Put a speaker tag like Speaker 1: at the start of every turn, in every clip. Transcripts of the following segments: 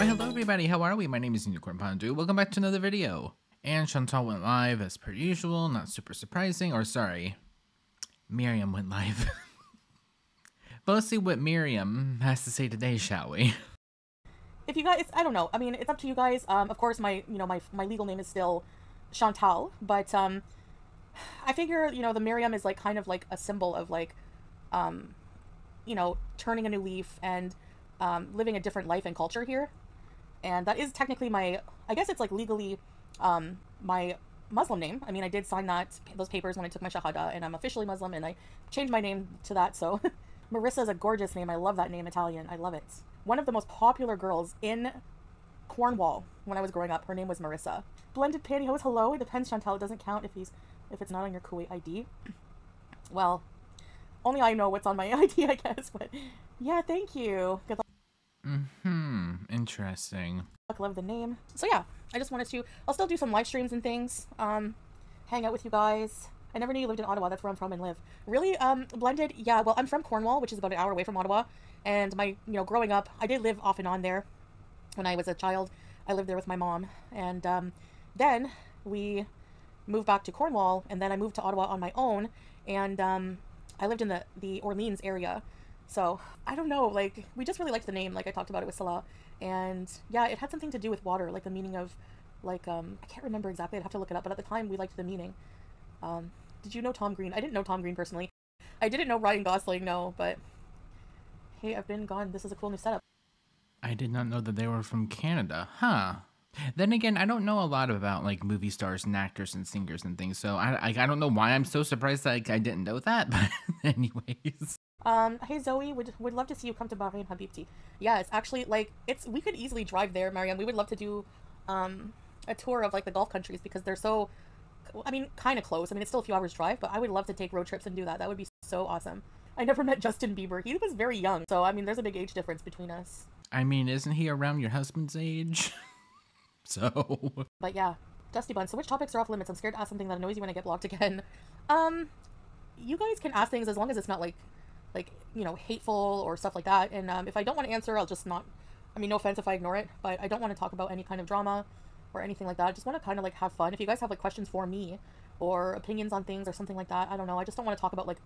Speaker 1: Why hello everybody, how are we? My name is Unicorn Pandu. Welcome back to another video. And Chantal went live as per usual, not super surprising, or sorry, Miriam went live. But let's see what Miriam has to say today, shall we?
Speaker 2: If you guys, I don't know. I mean, it's up to you guys. Of course, my legal name is still Chantal, but I figure the Miriam is like kind of like a symbol of like, turning a new leaf and living a different life and culture here, and that is technically my, I guess it's like legally my Muslim name. I mean, I did sign those papers when I took my Shahada, and I'm officially Muslim, and I changed my name to that. So Marissa is a gorgeous name. I love that name, Italian. I love it. One of the most popular girls in Cornwall when I was growing up, her name was Marissa. Blended pantyhose, hello. It depends, Chantal. It doesn't count if it's not on your Kuwait ID. Well, only I know what's on my ID, I guess. But yeah, thank you. Good luck.
Speaker 1: Interesting.
Speaker 2: Love the name. So yeah, I just wanted to. I'll still do some live streams and things. Hang out with you guys. I never knew you lived in Ottawa. That's where I'm from and live. Really, Blended? Yeah, well, I'm from Cornwall, which is about an hour away from Ottawa. And my, growing up, I did live off and on there. When I was a child, I lived there with my mom. And then we moved back to Cornwall, and then I moved to Ottawa on my own. And I lived in the Orleans area. So, I don't know, like, we just really liked the name, like I talked about it with Salah. And yeah, it had something to do with water, like the meaning of, like, I can't remember exactly, I'd have to look it up, but at the time we liked the meaning. Did you know Tom Green? I didn't know Tom Green personally. I didn't know Ryan Gosling, no, but hey, I've been gone. This is a cool new setup.
Speaker 1: I did not know that they were from Canada, huh? Then again, I don't know a lot about like movie stars and actors and singers and things, so I don't know why I'm so surprised that I didn't know that, but anyways.
Speaker 2: Hey Zoe, would love to see you come to Bahrain, Habibti. Yeah, it's actually like we could easily drive there, Mariam. We would love to do a tour of like the Gulf countries because they're so, I mean, kind of close. I mean, it's still a few hours drive, but I would love to take road trips and do that. That would be so awesome. I never met Justin Bieber. He was very young, so I mean, there's a big age difference between us.
Speaker 1: I mean, isn't he around your husband's age? So. But
Speaker 2: yeah, Dusty Bun. So which topics are off limits? I'm scared to ask something that annoys you when I get blocked again. You guys can ask things as long as it's not like hateful or stuff like that. And if I don't want to answer, I'll just not. I mean, no offense if I ignore it, but I don't want to talk about any kind of drama or anything like that. I just want to kind of like have fun. If you guys have like questions for me or opinions on things or something like that, I don't know. I just don't want to talk about like,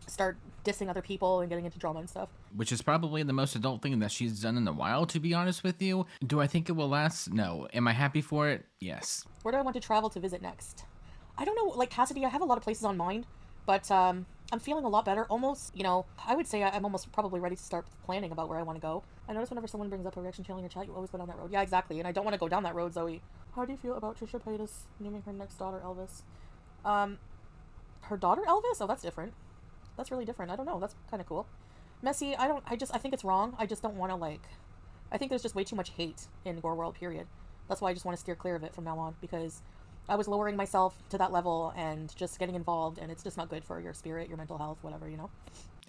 Speaker 2: start dissing other people and getting into drama and stuff.
Speaker 1: Which is probably the most adult thing that she's done in a while, to be honest with you. Do I think it will last? No. Am I happy for it? Yes.
Speaker 2: Where do I want to travel to visit next? I don't know. Like Cassidy, I have a lot of places on mind, but I'm feeling a lot better. Almost, I would say I'm almost probably ready to start planning about where I want to go. I notice whenever someone brings up a reaction channel in your chat, you always go down that road. Yeah, exactly. And I don't want to go down that road, Zoe. How do you feel about Trisha Paytas naming her next daughter Elvis? Her daughter Elvis? Oh, that's different. That's really different. I don't know. That's kind of cool. Messy, I think it's wrong. I just don't want to I think there's just way too much hate in Gore World, period. That's why I just want to steer clear of it from now on, because I was lowering myself to that level and just getting involved, and it's just not good for your spirit, your mental health, whatever,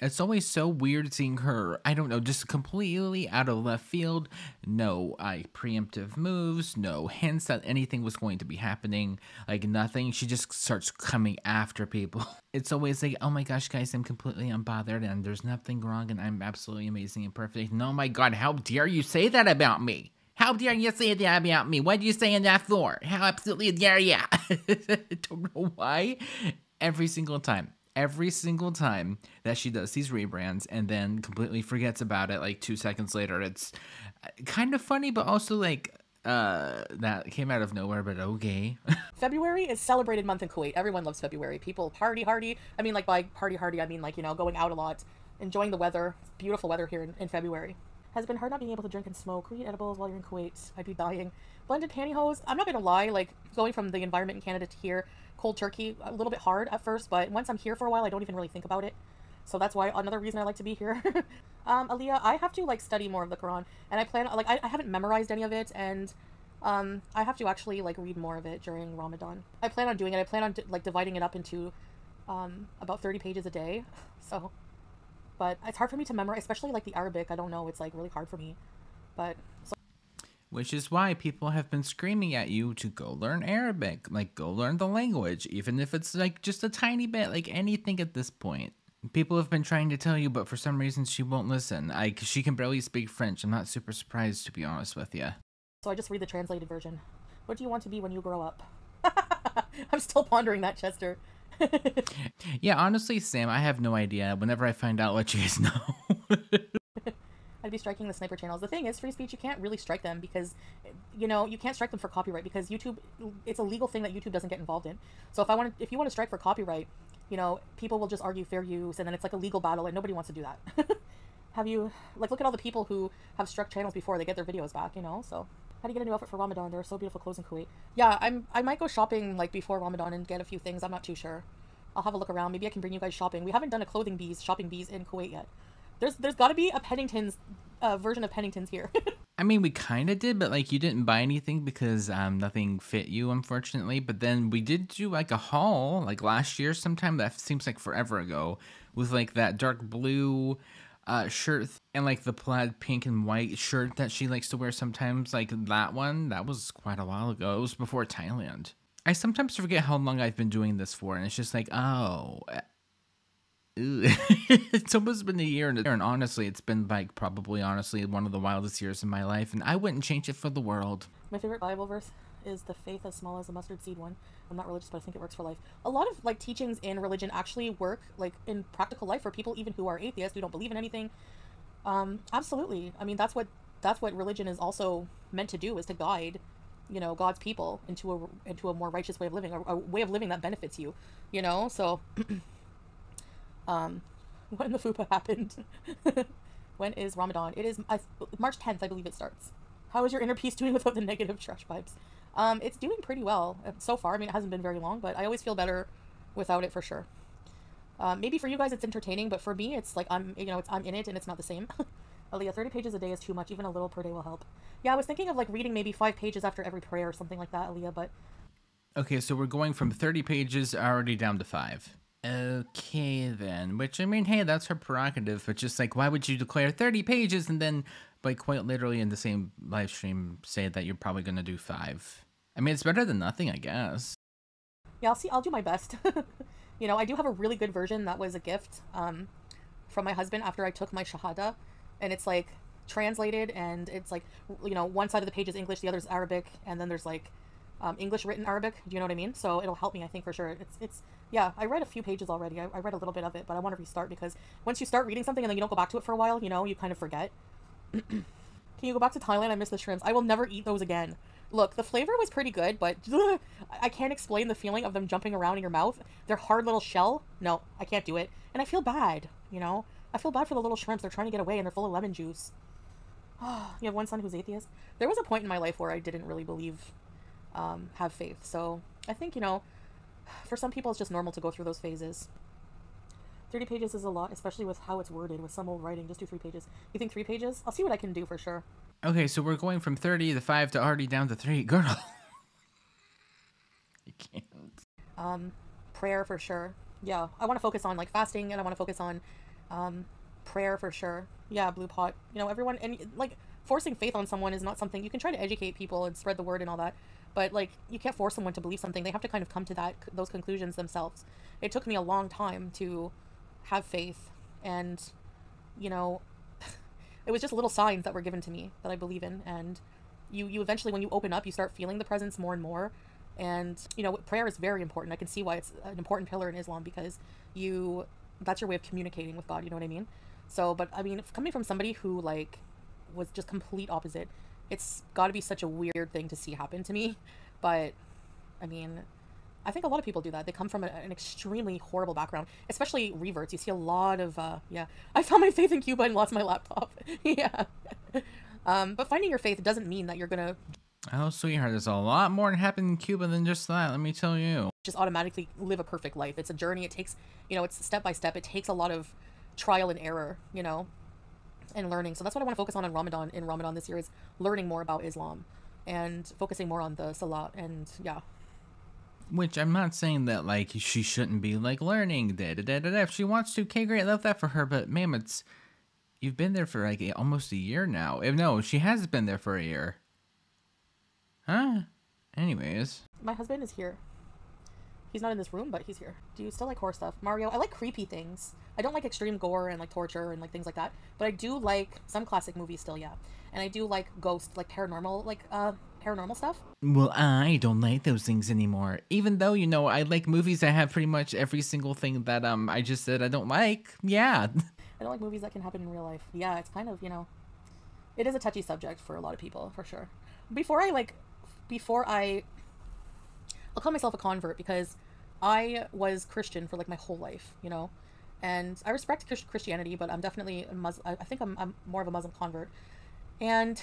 Speaker 1: It's always so weird seeing her, I don't know, just completely out of left field. No preemptive moves, no hints that anything was going to be happening, like nothing. She just starts coming after people. It's always like, oh my gosh, guys, I'm completely unbothered and there's nothing wrong and I'm absolutely amazing and perfect. And oh my God, how dare you say that about me? How dare you say that about me? What are you saying that for? How absolutely dare you? I don't know why. Every single time that she does these rebrands and then completely forgets about it like 2 seconds later, it's kind of funny, but also like that came out of nowhere, but okay.
Speaker 2: February is celebrated month in Kuwait. Everyone loves February. People party hardy. I mean, like by party hardy, I mean like, going out a lot, enjoying the weather. Beautiful weather here in February. Has been hard not being able to drink and smoke or eat edibles while you're in Kuwait. I'd be dying. Blended pantyhose. I'm not gonna lie, like going from the environment in Canada to here, cold turkey, a little bit hard at first, but once I'm here for a while, I don't even really think about it. So that's why another reason I like to be here. Aaliyah, I have to like study more of the Quran, and I plan I haven't memorized any of it, and I have to actually like read more of it during Ramadan. I plan on doing it. I plan on like dividing it up into about 30 pages a day. So. But it's hard for me to memorize, especially like the Arabic. I don't know. It's like really hard for me. But so.
Speaker 1: Which is why people have been screaming at you to go learn Arabic. Like, go learn the language, even if it's like just a tiny bit, like anything at this point. People have been trying to tell you, but for some reason she won't listen. She can barely speak French. I'm not super surprised, to be honest with you.
Speaker 2: So I just read the translated version. What do you want to be when you grow up? I'm still pondering that, Chester.
Speaker 1: Yeah, honestly, Sam, I have no idea. Whenever I find out, let you guys know.
Speaker 2: I'd be striking the sniper channels. The thing is, free speech, you can't really strike them because, you know, you can't strike them for copyright because YouTube, it's a legal thing that YouTube doesn't get involved in. So if you want to strike for copyright, you know, people will just argue fair use, and then it's like a legal battle, and nobody wants to do that. Have you, like, look at all the people who have struck channels before they get their videos back, you know? So how do you get a new outfit for Ramadan? There are so beautiful clothes in Kuwait. Yeah, I might go shopping like before Ramadan and get a few things. I'm not too sure. I'll have a look around. Maybe I can bring you guys shopping. We haven't done a shopping bees in Kuwait yet. There's got to be a Pennington's version of Pennington's here.
Speaker 1: I mean, we kind of did, but like you didn't buy anything because nothing fit you, unfortunately. But then we did do like a haul like last year sometime. That seems like forever ago, with like that dark blue shirt and like the plaid pink and white shirt that she likes to wear sometimes. Like that one, that was quite a while ago. It was before Thailand. I sometimes forget how long I've been doing this for, and it's just like, oh, it's almost been a year, and honestly, it's been like probably honestly one of the wildest years in my life, and I wouldn't change it for the world.
Speaker 2: My favorite Bible verse is the faith as small as a mustard seed one. I'm not religious, but I think it works for life. A lot of like teachings in religion actually work like in practical life for people even who are atheists, who don't believe in anything. Absolutely. I mean, that's what religion is also meant to do, is to guide, you know, God's people into a more righteous way of living, a way of living that benefits you, you know. So when the fupa happened. When is Ramadan? It is March 10th, I believe it starts. How is your inner peace doing without the negative trash vibes? It's doing pretty well so far. I mean, it hasn't been very long, but I always feel better without it for sure. Maybe for you guys it's entertaining, but for me it's like I'm in it and it's not the same. Aaliyah, 30 pages a day is too much. Even a little per day will help. Yeah, I was thinking of like reading maybe 5 pages after every prayer or something like that, Aaliyah, but...
Speaker 1: Okay, so we're going from 30 pages already down to 5. Okay, then. Which, I mean, hey, that's her prerogative, but just like, why would you declare 30 pages and then, like, quite literally in the same live stream say that you're probably going to do 5? I mean, it's better than nothing, I guess.
Speaker 2: Yeah, I'll do my best. You know, I do have a really good version that was a gift from my husband after I took my Shahada, and it's like translated, and it's like, you know, one side of the page is English, the other is Arabic, and then there's like English written Arabic. Do you know what I mean? So it'll help me, I think, for sure. It's yeah, I read a few pages already. I read a little bit of it, but I want to restart because once you start reading something and then you don't go back to it for a while, you know, you kind of forget. Can you go back to Thailand? I miss the shrimps. I will never eat those again. Look, the flavor was pretty good, but I can't explain the feeling of them jumping around in your mouth. Their hard little shell. No, I can't do it. And I feel bad, you know? I feel bad for the little shrimps. They're trying to get away and they're full of lemon juice. You have one son who's atheist? There was a point in my life where I didn't really believe, have faith. So I think, you know, for some people it's just normal to go through those phases. 30 pages is a lot, especially with how it's worded with some old writing. Just do 3 pages. You think 3 pages? I'll see what I can do for sure.
Speaker 1: Okay, so we're going from 30 to 5 to already down to 3. Girl. I can't.
Speaker 2: Prayer for sure. Yeah, I want to focus on like fasting, and I want to focus on prayer for sure. Yeah, Blue Pot. You know, everyone, and like forcing faith on someone is not something. You can try to educate people and spread the word and all that, but like you can't force someone to believe something. They have to kind of come to those conclusions themselves. It took me a long time to have faith, and you know, it was just little signs that were given to me that I believe in, and you eventually, when you open up, you start feeling the presence more and more. And you know, prayer is very important. I can see why it's an important pillar in Islam, because that's your way of communicating with God, you know what I mean? So, but I mean, coming from somebody who like was just complete opposite, it's got to be such a weird thing to see happen to me. But I mean, I think a lot of people do that. They come from an extremely horrible background, especially reverts. You see a lot of yeah, I found my faith in Cuba and lost my laptop. Yeah. But finding your faith doesn't mean that you're gonna...
Speaker 1: Oh, sweetheart, there's a lot more that happened in Cuba than just that, let me tell you.
Speaker 2: Just automatically live a perfect life. It's a journey. It takes, you know, it's step by step. It takes a lot of trial and error, you know, and learning. So that's what I want to focus on in Ramadan this year, is learning more about Islam and focusing more on the Salat, and yeah.
Speaker 1: Which I'm not saying that, like, she shouldn't be, like, learning, da-da-da-da-da. If she wants to, okay, great, I love that for her, but, ma'am, you've been there for, like, almost a year now. No, she has been there for a year. Huh? Anyways.
Speaker 2: My husband is here. He's not in this room, but he's here. Do you still like horror stuff? Mario, I like creepy things. I don't like extreme gore and like torture and like things like that, but I do like some classic movies still, yeah. And I do like ghost, like paranormal stuff.
Speaker 1: Well, I don't like those things anymore. Even though, you know, I like movies that have pretty much every single thing that I just said I don't like. Yeah.
Speaker 2: I don't like movies that can happen in real life. Yeah, it's kind of, you know, it is a touchy subject for a lot of people, for sure. I'll call myself a convert because I was Christian for like my whole life, you know, and I respect Christianity, but I'm definitely a Muslim. I think I'm more of a Muslim convert. And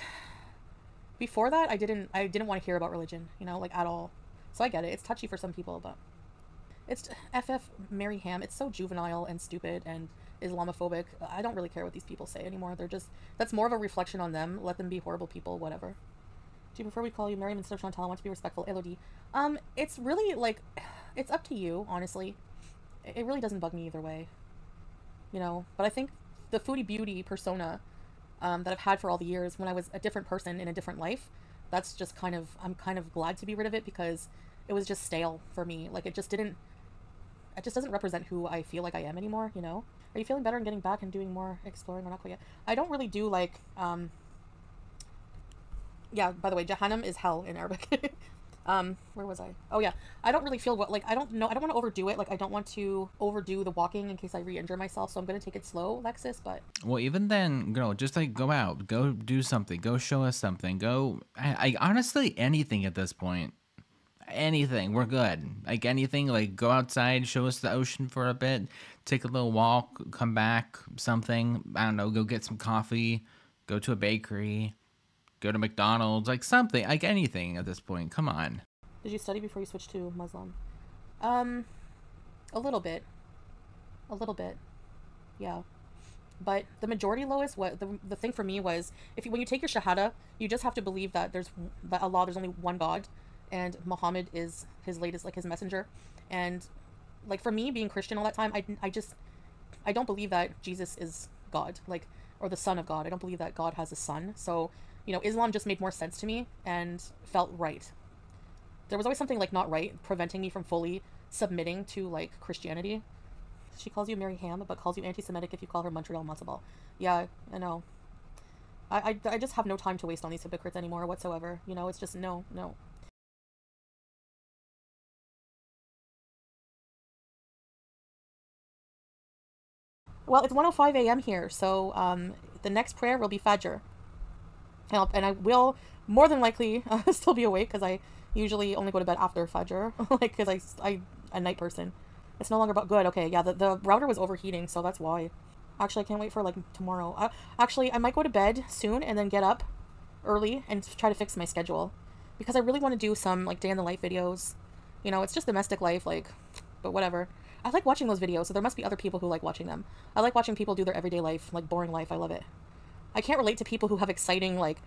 Speaker 2: before that, I didn't want to hear about religion, you know, like at all. So I get it. It's touchy for some people, but it's FF Mary Ham. It's so juvenile and stupid and Islamophobic. I don't really care what these people say anymore. That's more of a reflection on them. Let them be horrible people, whatever. Do you prefer we call you Miriam instead of Chantal? I want to be respectful. Elodie. It's really, like, it's up to you, honestly. It really doesn't bug me either way. You know? But I think the foodie beauty persona that I've had for all the years when I was a different person in a different life, that's just I'm kind of glad to be rid of it because it was just stale for me. Like, it just doesn't represent who I feel like I am anymore, you know? Are you feeling better and getting back and doing more exploring or not quite yet? I don't really do, like, yeah, by the way, Jahannam is hell in Arabic. Where was I? Oh yeah, I don't really feel like, I don't know, I don't want to overdo it. Like, I don't want to overdo the walking in case I re-injure myself, so I'm gonna take it slow, Lexus, but...
Speaker 1: Well, even then, girl, just like go out, go do something, go show us something, I honestly, anything at this point. Anything, we're good. Like anything, like go outside, show us the ocean for a bit, take a little walk, come back, something, I don't know, go get some coffee, go to a bakery, go to McDonald's, like something, like anything at this point. Come on.
Speaker 2: Did you study before you switched to Muslim? A little bit. Yeah. But the majority, Lois, what the thing for me was, when you take your Shahada, you just have to believe that there's only one God, and Muhammad is his latest, like his messenger. And like for me being Christian all that time, I don't believe that Jesus is God, like, or the son of God. I don't believe that God has a son. So, you know, Islam just made more sense to me and felt right. There was always something like not right, preventing me from fully submitting to like Christianity. She calls you Mary Ham, but calls you anti-Semitic if you call her Montreal Matzo. Yeah, I know. I just have no time to waste on these hypocrites anymore whatsoever. You know, it's just no. Well, it's 1:05 a.m. here, so the next prayer will be Fajr. And I will more than likely still be awake because I usually only go to bed after Fajr, like because I'm a night person. It's no longer about good. Okay, yeah, the router was overheating, so that's why. Actually, I can't wait for like tomorrow. Actually, I might go to bed soon and then get up early and try to fix my schedule because I really want to do some like day in the life videos. You know, it's just domestic life, like, but whatever. I like watching those videos, so there must be other people who like watching them. I like watching people do their everyday life, like boring life. I love it. I can't relate to people who have exciting, like,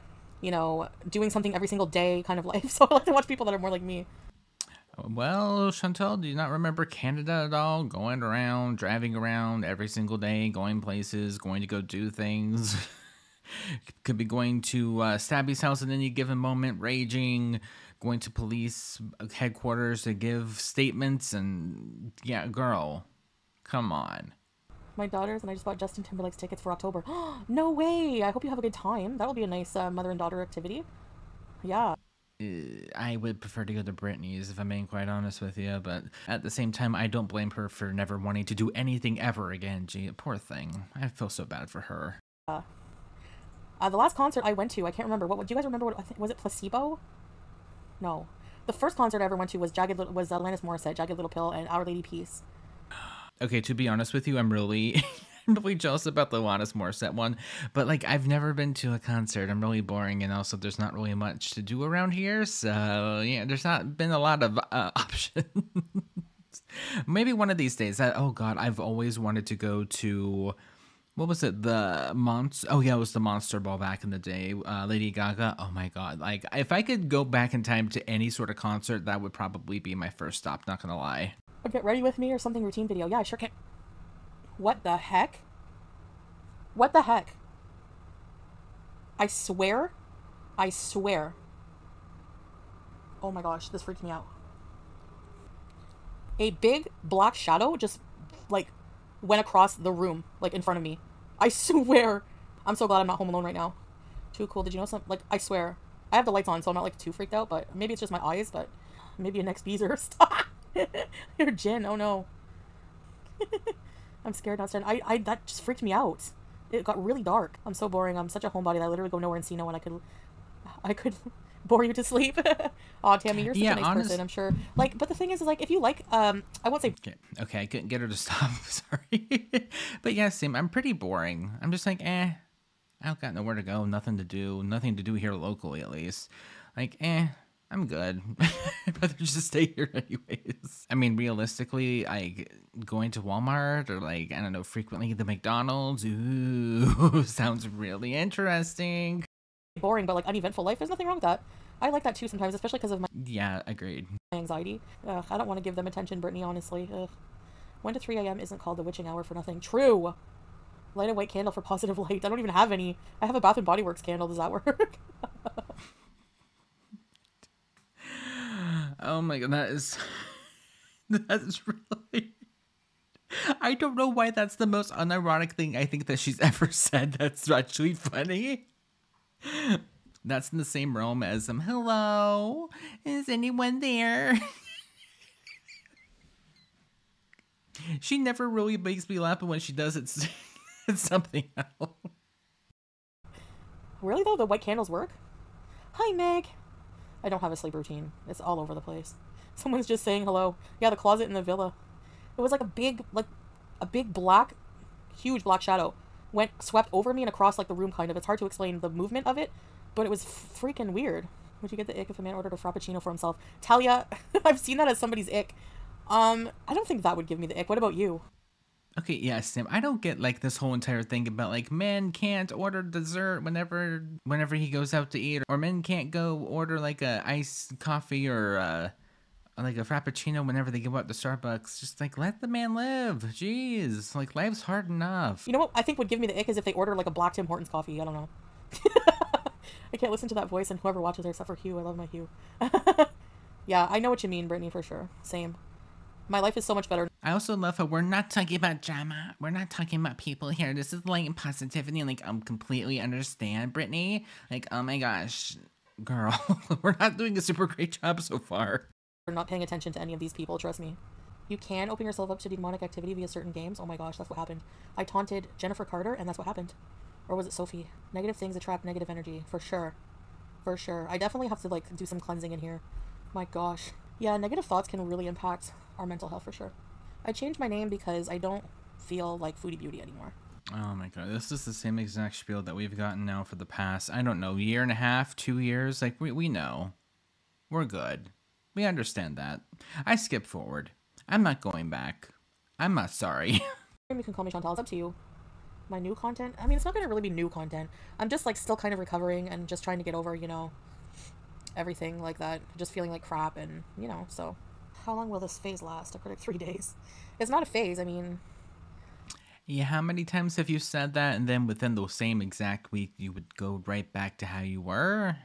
Speaker 2: you know, doing something every single day kind of life. So I like to watch people that are more like me.
Speaker 1: Well, Chantal, do you not remember Canada at all? Going around, driving around every single day, going places, going to go do things. Could be going to Stabby's house at any given moment, raging, going to police headquarters to give statements, and yeah, girl, come on.
Speaker 2: My daughters, and I just bought Justin Timberlake's tickets for October. No way! I hope you have a good time. That'll be a nice mother and daughter activity. Yeah.
Speaker 1: I would prefer to go to Britney's if I'm being quite honest with you, but at the same time, I don't blame her for never wanting to do anything ever again. Gee, poor thing. I feel so bad for her.
Speaker 2: The last concert I went to, I can't remember. What do you guys remember? Was it Placebo? No. The first concert I ever went to was Alanis Morissette, Jagged Little Pill, and Our Lady Peace.
Speaker 1: Okay, to be honest with you, I'm really really jealous about the Alanis Morissette one, but like I've never been to a concert. I'm really boring, and also there's not really much to do around here, so yeah, there's not been a lot of options. Maybe one of these days. Oh God, I've always wanted to go to, what was it? Oh yeah, it was the Monster Ball back in the day. Lady Gaga. Oh my God, like if I could go back in time to any sort of concert, that would probably be my first stop. Not gonna lie.
Speaker 2: Get ready with me or something routine video. Yeah, I sure can. What the heck? What the heck? I swear. Oh my gosh, this freaked me out. A big black shadow just like went across the room, like in front of me. I swear. I'm so glad I'm not home alone right now. Too cool. Did you know something? Like, I swear. I have the lights on, so I'm not like too freaked out, but maybe it's just my eyes, but maybe a next Beezer's. Your Jin, oh no. I'm scared not starting. That just freaked me out. It got really dark. I'm so boring. I'm such a homebody that I literally go nowhere and see no one. I could bore you to sleep. Aw, Tammy, you're such a nice person, I'm sure. Like, but the thing is like, if you like, I won't say...
Speaker 1: Okay, I couldn't get her to stop. Sorry. But yeah, same. I'm pretty boring. I'm just like, I don't got nowhere to go, nothing to do here locally, at least. Like, I'm good. I'd rather just stay here anyways. I mean, realistically, going to Walmart or like, I don't know, frequently the McDonald's. Ooh, sounds really interesting.
Speaker 2: Boring, but like uneventful life. There's nothing wrong with that. I like that too sometimes, especially because of my...
Speaker 1: Yeah, agreed.
Speaker 2: Anxiety. I don't want to give them attention, Brittany, honestly. 1 to 3 a.m. isn't called the witching hour for nothing. True. Light a white candle for positive light. I don't even have any. I have a Bath and Body Works candle. Does that work?
Speaker 1: Oh my god, that's really... I don't know why that's the most unironic thing I think that she's ever said. That's actually funny. That's in the same realm as hello, is anyone there? She never really makes me laugh, but when she does, it's something else.
Speaker 2: Really though, the white candles work? Hi, Meg. I don't have a sleep routine. It's all over the place. Someone's just saying hello. Yeah, the closet in the villa. It was like a big black, huge black shadow swept over me and across like the room kind of. It's hard to explain the movement of it, but it was freaking weird. Would you get the ick if a man ordered a frappuccino for himself? Talia, I've seen that as somebody's ick. I don't think that would give me the ick. What about you?
Speaker 1: Okay, yeah, Sam, I don't get like this whole entire thing about like men can't order dessert whenever he goes out to eat, or men can't go order like a iced coffee or like a frappuccino whenever they go out to Starbucks. Just like, let the man live. Jeez, like life's hard enough.
Speaker 2: You know what I think would give me the ick is if they order like a black Tim Hortons coffee. I don't know. I can't listen to that voice, and whoever watches her, except for Hugh. I love my Hugh. Yeah, I know what you mean, Brittany, for sure. Same. My life is so much better.
Speaker 1: I also love how we're not talking about drama. We're not talking about people here. This is light and positivity. Like, completely understand, Brittany. Like, oh my gosh, girl, we're not doing a super great job so far.
Speaker 2: We're not paying attention to any of these people, trust me. You can open yourself up to demonic activity via certain games. Oh my gosh, that's what happened. I taunted Jennifer Carter, and that's what happened. Or was it Sophie? Negative things attract negative energy, for sure. For sure. I definitely have to, like, do some cleansing in here. My gosh. Yeah, negative thoughts can really impact our mental health, for sure. I changed my name because I don't feel like Foodie Beauty anymore.
Speaker 1: Oh my god, this is the same exact spiel that we've gotten now for the past, I don't know, year and a half, 2 years. Like, we know. We're good. We understand that. I skip forward. I'm not going back. I'm not sorry.
Speaker 2: You can call me Chantal. It's up to you. My new content? I mean, it's not going to really be new content. I'm just, like, still kind of recovering and just trying to get over, you know, everything like that. Just feeling like crap and, you know, so. How long will this phase last? I predict 3 days. It's not a phase, I mean.
Speaker 1: Yeah, how many times have you said that, and then within the same exact week, you would go right back to how you were?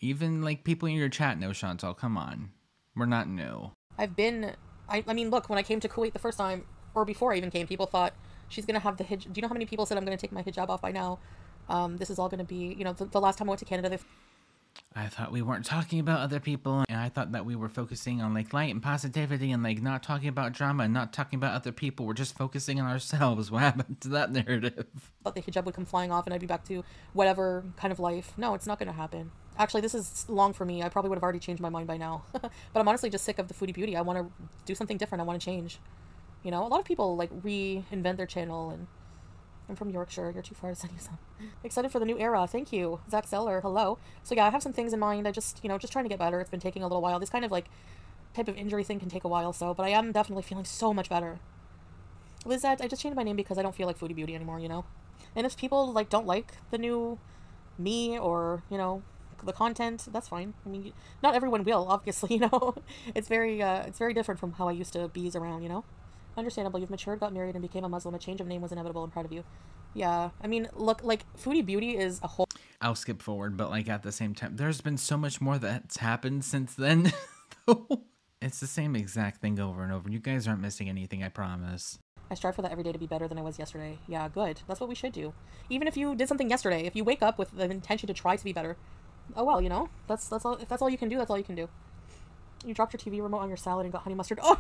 Speaker 1: Even, like, people in your chat know, Chantal, come on. We're not new.
Speaker 2: I've been, I mean, look, when I came to Kuwait the first time, or before I even came, people thought, she's going to have the hijab. Do you know how many people said I'm going to take my hijab off by now? This is all going to be, you know, the last time I went to Canada,
Speaker 1: I thought we weren't talking about other people, and I thought that we were focusing on, like, light and positivity and, like, not talking about drama and not talking about other people. We're just focusing on ourselves. What happened to that narrative?
Speaker 2: Thought the hijab would come flying off and I'd be back to whatever kind of life. No, it's not going to happen. Actually, this is long for me. I probably would have already changed my mind by now. But I'm honestly just sick of the Foodie Beauty. I want to do something different. I want to change. You know, a lot of people, like, reinvent their channel, and I'm from Yorkshire. You're too far to send you some. Excited for the new era. Thank you. Zach Zeller. Hello. So yeah, I have some things in mind. I just, you know, just trying to get better. It's been taking a little while. This kind of, like, type of injury thing can take a while, so, but I am definitely feeling so much better. Lizette, I just changed my name because I don't feel like Foodie Beauty anymore, you know? And if people, like, don't like the new me or, you know, the content, that's fine. I mean, not everyone will, obviously, you know? It's very different from how I used to be around, you know? Understandable. You've matured, got married, and became a Muslim. A change of name was inevitable. I'm proud of you. Yeah. I mean, look, like, Foodie Beauty is a whole...
Speaker 1: I'll skip forward, but, like, at the same time, there's been so much more that's happened since then, though. It's the same exact thing over and over. You guys aren't missing anything, I promise.
Speaker 2: I strive for that every day to be better than I was yesterday. Yeah, good. That's what we should do. Even if you did something yesterday, if you wake up with the intention to try to be better, oh well, you know? That's all. If that's all you can do, that's all you can do. You dropped your TV remote on your salad and got honey mustard. Oh,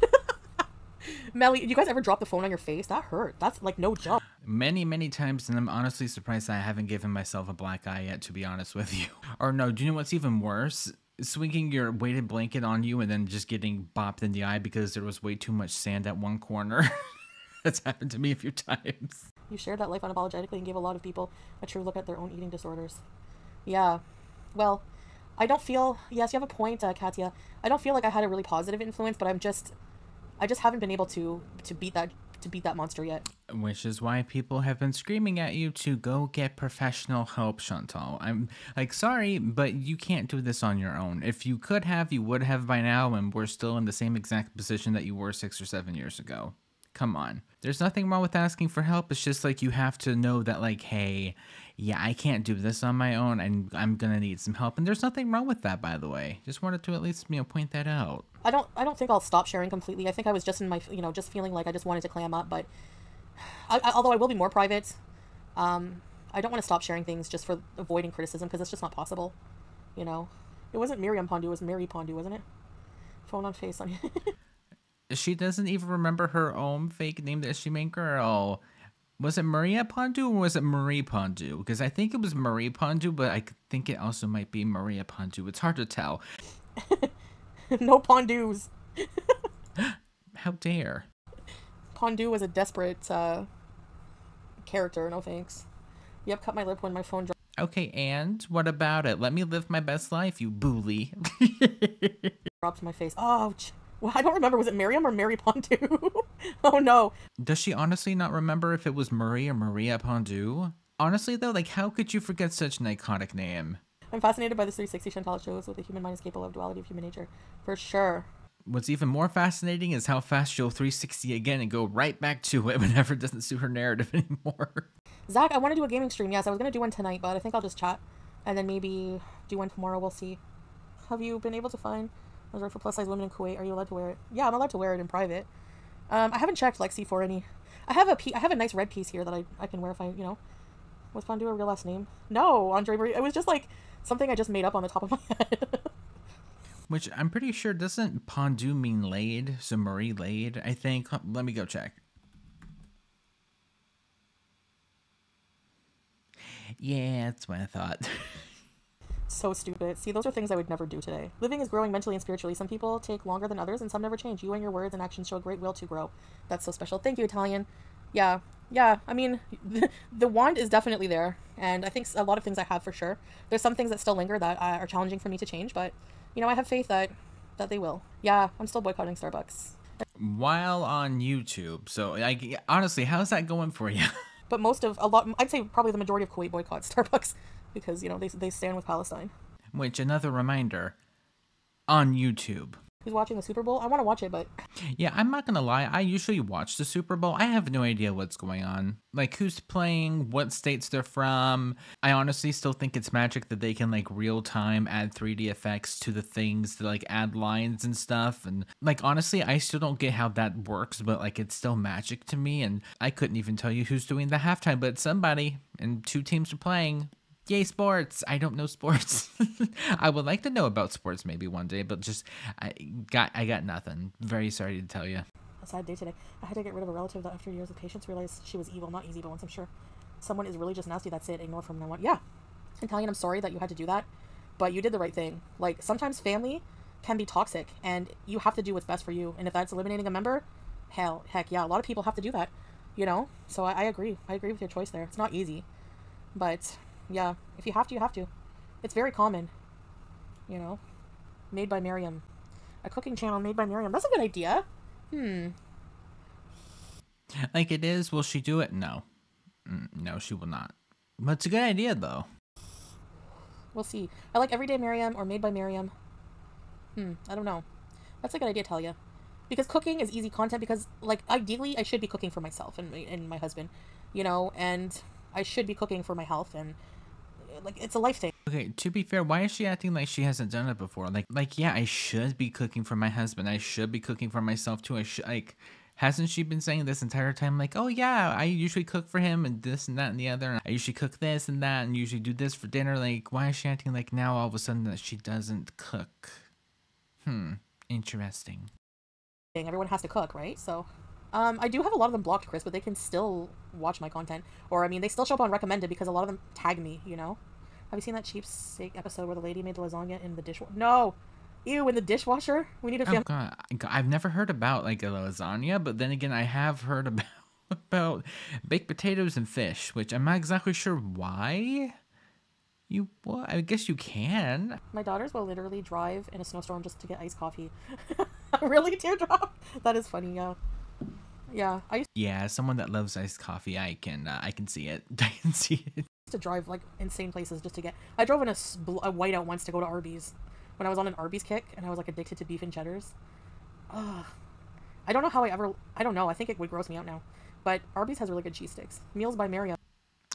Speaker 2: Melly, you guys ever drop the phone on your face? That hurt. That's like no joke.
Speaker 1: Many, many times, and I'm honestly surprised I haven't given myself a black eye yet, to be honest with you. Or no, do you know what's even worse? Swinging your weighted blanket on you and then just getting bopped in the eye because there was way too much sand at one corner. That's happened to me a few times.
Speaker 2: You shared that life unapologetically and gave a lot of people a true look at their own eating disorders. Yeah. Well, I don't feel... Yes, you have a point, Katya. I don't feel like I had a really positive influence, but I just haven't been able to beat that monster yet.
Speaker 1: Which is why people have been screaming at you to go get professional help, Chantal. I'm like, sorry, but you can't do this on your own. If you could have, you would have by now, and we're still in the same exact position that you were 6 or 7 years ago. Come on. There's nothing wrong with asking for help. It's just like you have to know that, like, hey, yeah, I can't do this on my own and I'm gonna need some help. And there's nothing wrong with that, by the way. Just wanted to at least, point that out.
Speaker 2: I don't think I'll stop sharing completely. I think I was just in my, just feeling like I just wanted to clam up, but although I will be more private, I don't want to stop sharing things just for avoiding criticism because it's just not possible, It wasn't Miriam Pondu, it was Mary Pondu, wasn't it? Phone on face on
Speaker 1: She doesn't even remember her own fake name that she made, girl. Was it Maria Pondu or was it Marie Pondu? Because I think it was Marie Pondu, but I think it also might be Maria Pondu. It's hard to tell.
Speaker 2: No Pondus.
Speaker 1: How dare.
Speaker 2: Pondu was a desperate character, no thanks. Yep, cut my lip when my phone dropped.
Speaker 1: Okay, and what about it? Let me live my best life, you bully.
Speaker 2: Dropped to my face. Ouch. Well, I don't remember. Was it Miriam or Mary Pondu? Oh, no.
Speaker 1: Does she honestly not remember if it was Marie or Maria Pondu? Honestly, though, like, how could you forget such an iconic name?
Speaker 2: I'm fascinated by the 360 Chantal shows with the human mind is capable of duality of human nature. For sure.
Speaker 1: What's even more fascinating is how fast she'll 360 again and go right back to it whenever it doesn't suit her narrative anymore.
Speaker 2: Zach, I want to do a gaming stream. Yes, I was going to do one tonight, but I think I'll just chat. And then maybe do one tomorrow. We'll see. Have you been able to find... Reserved for plus size women in Kuwait. Are you allowed to wear it? Yeah, I'm allowed to wear it in private. I haven't checked Lexi for any. I have a nice red piece here that I can wear if I, Was Pondu a real last name? No, Andre Marie. It was just like something I just made up on the top of my head.
Speaker 1: Which I'm pretty sure doesn't Pondu mean laid? So Marie laid, I think. Let me go check. Yeah, that's what I thought.
Speaker 2: So stupid. See, those are things I would never do today. Living is growing mentally and spiritually. Some people take longer than others, and some never change. You and your words and actions show a great will to grow. That's so special. Thank you, Italian. Yeah. I mean, the wand is definitely there, and I think a lot of things I have for sure. There's some things that still linger that are challenging for me to change, but, I have faith that they will. Yeah, I'm still boycotting Starbucks.
Speaker 1: While on YouTube. So, honestly, how's that going for you?
Speaker 2: But I'd say probably the majority of Kuwait boycotts Starbucks. Because, they stand with Palestine.
Speaker 1: Which, another reminder, on YouTube.
Speaker 2: Who's watching the Super Bowl? I want to watch it, but...
Speaker 1: Yeah, I'm not gonna lie, I usually watch the Super Bowl. I have no idea what's going on. Like, who's playing, what states they're from. I honestly still think it's magic that they can, like, real-time add 3D effects to the things to, like, add lines and stuff. And, like, honestly, I still don't get how that works, but, like, it's still magic to me. And I couldn't even tell you who's doing the halftime, but somebody, and 2 teams are playing. Yay, sports! I don't know sports. I would like to know about sports maybe one day, but just I got nothing. Very sorry to tell you.
Speaker 2: A sad day today. I had to get rid of a relative that after years of patience realized she was evil. Not easy, but once I'm sure someone is really just nasty, that's it. Ignore from now on. Yeah. Italian, I'm sorry that you had to do that, but you did the right thing. Like, sometimes family can be toxic, and you have to do what's best for you. And if that's eliminating a member, heck yeah, a lot of people have to do that, So I agree. I agree with your choice there. It's not easy, but... Yeah, if you have to, you have to. It's very common, Made by Miriam. A cooking channel made by Miriam. That's a good idea.
Speaker 1: Like it is, will she do it? No. No, she will not. But it's a good idea, though.
Speaker 2: We'll see. I like Everyday Miriam or Made by Miriam. I don't know. That's a good idea, Talia. Because cooking is easy content because, like, ideally, I should be cooking for myself and my husband, and I should be cooking for my health and like it's a life thing.
Speaker 1: Okay, to be fair, why is she acting like she hasn't done it before? Like, yeah, I should be cooking for my husband. I should be cooking for myself too. I should, like, hasn't she been saying this entire time, like, oh yeah, I usually cook for him and this and that and the other. And I usually cook this and that and usually do this for dinner. Like, why is she acting like now all of a sudden that she doesn't cook? Interesting.
Speaker 2: Everyone has to cook, right? So, I do have a lot of them blocked, Chris, but they can still watch my content. Or, I mean, they still show up on recommended because a lot of them tag me, you know? Have you seen that Cheapsake episode where the lady made the lasagna in the dishwasher? No! Ew, in the dishwasher? We need a family.
Speaker 1: Oh god, I've never heard about like a lasagna, but then again, I have heard about baked potatoes and fish, which I'm not exactly sure why. Well, I guess you can.
Speaker 2: My daughters will literally drive in a snowstorm just to get iced coffee. Really, Teardrop? That is funny, yeah. Yeah, I used
Speaker 1: Yeah, someone that loves iced coffee, I can see it. I can see it.
Speaker 2: to drive like insane places just to get. I drove in a whiteout once to go to Arby's when I was on an Arby's kick and I was like addicted to beef and cheddars. Ugh. I don't know how I don't know. I think it would gross me out now. But Arby's has really good cheese sticks. Meals by Marriott.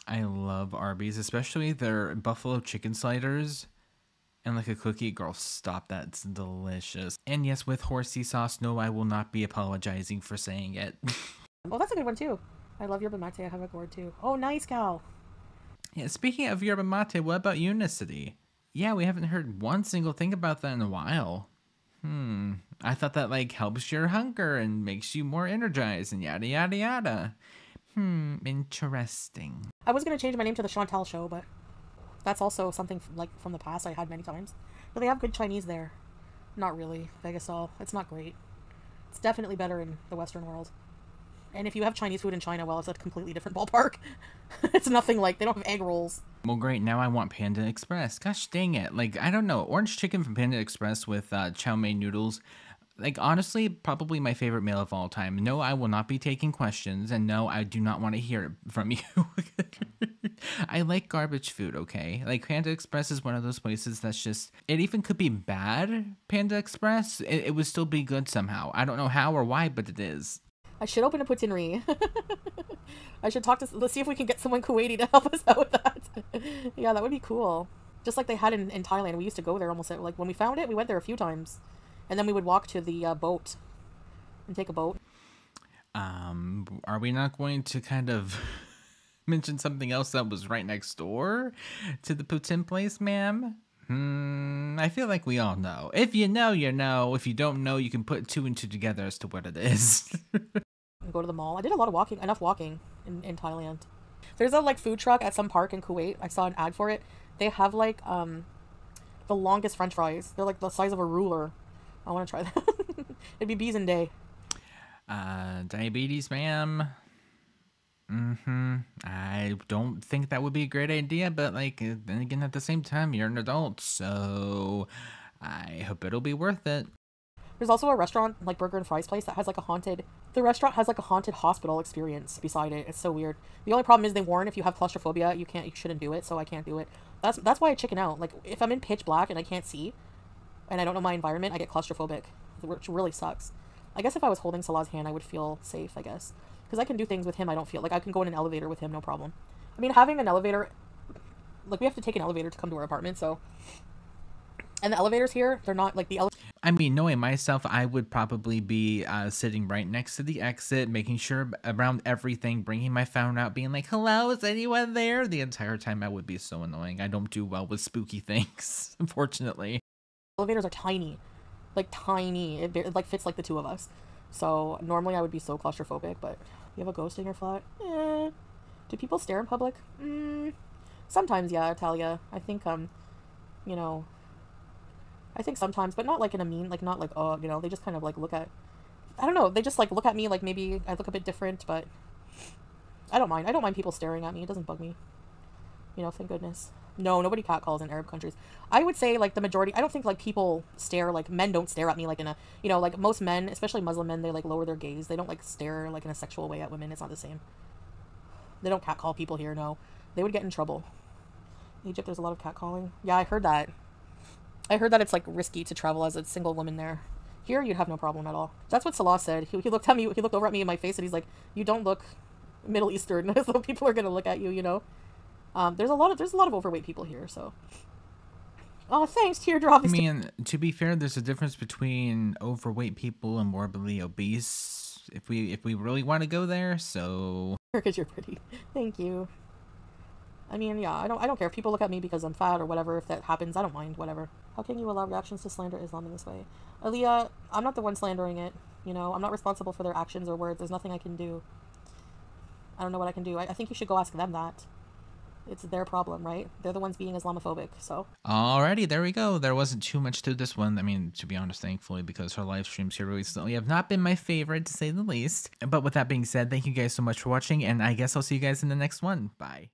Speaker 1: I love Arby's, especially their buffalo chicken sliders. And like a cookie, girl, stop that. It's delicious. And yes, with horsey sauce, no, I will not be apologizing for saying it.
Speaker 2: Oh, that's a good one too. I love yerba mate. I have a gourd too. Oh, nice, Cal.
Speaker 1: Yeah, speaking of yerba mate, what about Unicity? Yeah, we haven't heard one single thing about that in a while. I thought that like helps your hunger and makes you more energized and yada yada yada. Interesting.
Speaker 2: I was gonna change my name to the Chantal Show, but that's also something like from the past I had many times. But they have good Chinese there. Not really. Vegasol. It's not great. It's definitely better in the Western world. And if you have Chinese food in China, well, it's a completely different ballpark. It's nothing like, they don't have egg rolls.
Speaker 1: Well, great. Now I want Panda Express. Gosh dang it. Like, I don't know. Orange chicken from Panda Express with chow mein noodles. Like, honestly, probably my favorite meal of all time. No, I will not be taking questions. And no, I do not want to hear it from you. I like garbage food, okay? Like, Panda Express is one of those places that's just... It even could be bad, Panda Express. It would still be good somehow. I don't know how or why, but it is.
Speaker 2: I should open a poutine. I should talk to... Let's see if we can get someone Kuwaiti to help us out with that. Yeah, that would be cool. Just like they had in Thailand. We used to go there almost... Like, when we found it, we went there a few times. And then we would walk to the boat. And take a boat.
Speaker 1: Are we not going to kind of... mention something else that was right next door to the poutine place, ma'am? I feel like we all know. If you know, you know. If you don't know, you can put two and two together as to what it is.
Speaker 2: Go to the mall. I did a lot of walking, enough walking in Thailand. There's a like food truck at some park in Kuwait. I saw an ad for it. They have like the longest French fries. They're like the size of a ruler. I want to try that. It'd be bees and day.
Speaker 1: Diabetes, ma'am. I don't think that would be a great idea, but like, then again, at the same time, you're an adult, so I hope it'll be worth it.
Speaker 2: There's also a restaurant, like burger and fries place, that has like a haunted... The restaurant has like a haunted hospital experience beside it. It's so weird. The only problem is they warn if you have claustrophobia, you shouldn't do it, so I can't do it. That's why I chicken out. Like, if I'm in pitch black and I can't see, and I don't know my environment, I get claustrophobic, which really sucks. I guess if I was holding Salah's hand, I would feel safe, I guess. Because I can do things with him I don't feel. Like, I can go in an elevator with him, no problem. I mean, having an elevator... Like, we have to take an elevator to come to our apartment, so... And the elevators here, they're not, like, the
Speaker 1: I mean, knowing myself, I would probably be sitting right next to the exit, making sure around everything, bringing my phone out, being like, hello, is anyone there? The entire time I would be so annoying. I don't do well with spooky things, unfortunately.
Speaker 2: Elevators are tiny. Like, tiny. It like, fits, like, the two of us. So, normally I would be so claustrophobic, but... You have a ghost in your flat? Do people stare in public? Sometimes, yeah, Talia. I think, you know... I think sometimes, but not, like, in a mean... Like, not, like, oh, you know, they just kind of, like, look at... I don't know, they just, like, look at me like maybe I look a bit different, but... I don't mind. I don't mind people staring at me. It doesn't bug me. You know, thank goodness. No, nobody catcalls in Arab countries. I would say, like, the majority... I don't think, like, people stare, like, men don't stare at me, like, in a... You know, like, most men, especially Muslim men, they, like, lower their gaze. They don't, like, stare, like, in a sexual way at women. It's not the same. They don't catcall people here, no. They would get in trouble. In Egypt, there's a lot of catcalling. Yeah, I heard that. I heard that it's, like, risky to travel as a single woman there. Here, you'd have no problem at all. That's what Salah said. He looked at me, he looked over at me in my face, and he's like, you don't look Middle Eastern, so people are gonna look at you, you know? There's a lot of overweight people here, so. Oh, thanks, teardrop.
Speaker 1: I mean, to be fair, there's a difference between overweight people and morbidly obese. If we really want to go there, so
Speaker 2: Because you're pretty. Thank you. I mean, yeah, I don't care if people look at me because I'm fat or whatever. If that happens, I don't mind. Whatever. How can you allow reactions to slander Islam in this way, Aaliyah? I'm not the one slandering it. You know, I'm not responsible for their actions or words. There's nothing I can do. I don't know what I can do. I think you should go ask them that. It's their problem, right? They're the ones being Islamophobic, so.
Speaker 1: alrighty, there we go. There wasn't too much to this one. I mean, to be honest, thankfully, because her live streams here recently have not been my favorite, to say the least. But with that being said, thank you guys so much for watching, and I guess I'll see you guys in the next one. Bye.